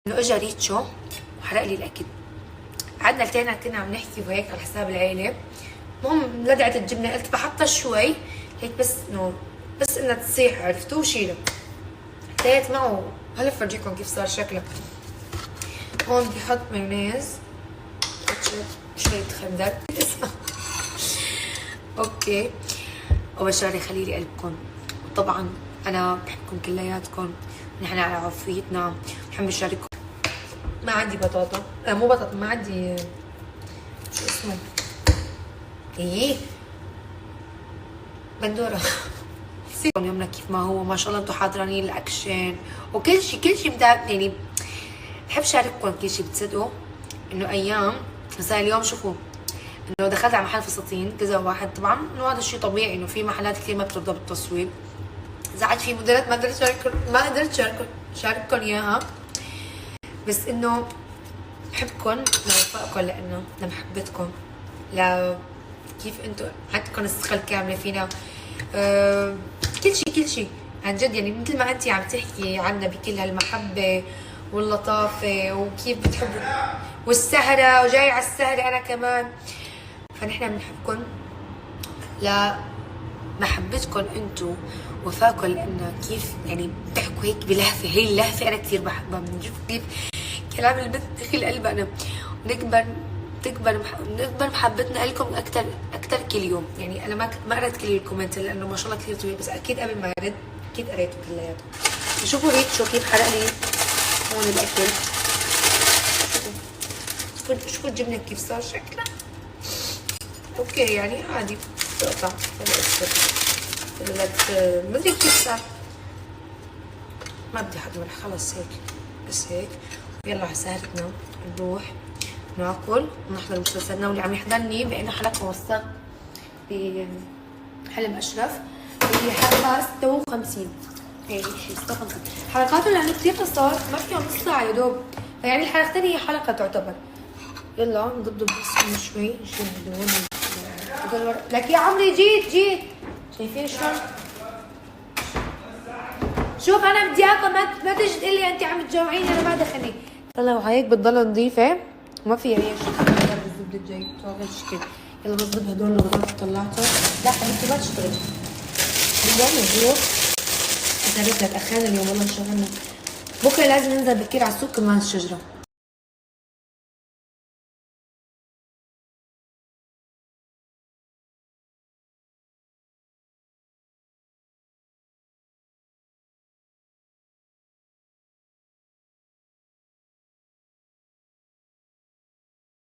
انه اجى ريتشو وحرق لي الاكل. قعدنا لتين كنا عم نحكي وهيك على حساب العيله. المهم لدعت الجبنه، قلت بحطها شوي هيك بس انه بس انها تصيح، عرفتوا وشيلها. حطيت معه، هلا بفرجيكم كيف صار شكله. هون بحط مايونيز، شوية خردل اسمه اوكي. اول شغله خلي لي قلبكم، وطبعا انا بحبكم كلياتكم، نحن على عافيتنا، بحب نشارككم. ما عندي بطاطا، مو بطاطا، ما عندي شو اسمه ايه بندوره. يومنا كيف ما هو، ما شاء الله انتم حاضرين الاكشن وكل شيء كل شيء يعني بحب شارككم كل شيء. بتصدقوا انه ايام مثلا اليوم شوفوا انه دخلت على محل فساتين كذا واحد، طبعا انه هذا الشيء طبيعي انه في محلات كثير ما بترضى بالتصوير، زعلت في موديلات ما قدرت شارككم اياها، بس انه بحبكم لوفائكم، لانه لمحبتكم، ل كيف انتم عندكم الثقه الكامله فينا. كل شيء عن جد، يعني مثل ما انت عم تحكي عنا بكل هالمحبه واللطافه وكيف بتحبوا، والسهره وجاي على السهره انا كمان. فنحن بنحبكم لمحبتكم انتم، وفاكم، لانه كيف يعني بتحكوا هيك بلهفه، هي اللهفه انا كثير بحبها، بنشوف كيف كلام البنت داخل قلبنا، تكبر محبتنا لكم اكثر كل يوم. يعني انا ما قريت كل الكومنت لانه ما شاء الله كثير طويل، بس اكيد قبل ما ارد اكيد قريته كلياته. شوفوا ريتشو كيف حرق لي هون الاكل، شوفوا الجبنه كيف صار شكلها. اوكي يعني عادي تقطع ما ادري كيف صار، ما بدي احط ملح، خلص هيك بس هيك. يلا على سهرتنا نروح ناكل ونحضر مسلسلنا. واللي عم يحضرني بانه حلقه وثق بحلم اشرف هي حلقه 56، هي شيء 56 حلقاته لانه كثير قصار، ما فيهم نص ساعه يا دوب، فيعني الحلقتين هي حلقه تعتبر. يلا نضبط بس شوي نشيل هدول لك يا عمري. جيت شايفين شلون؟ شوف انا بدي اكل، ما تجي تقول لي انت عم تجوعيني، انا ما دخلني. يلا وهيك بتضل نظيفه وما فيها اي شيء. بالزبده الجاي غير شكل. يلا بضرب هدول الغراض طلعتهم. لا حبيبتي ما تشتغلي اليوم نروح. انا قلت لك اخانا اليوم والله انشغلنا، بكره لازم ننزل بكير على السوق كمان الشجره.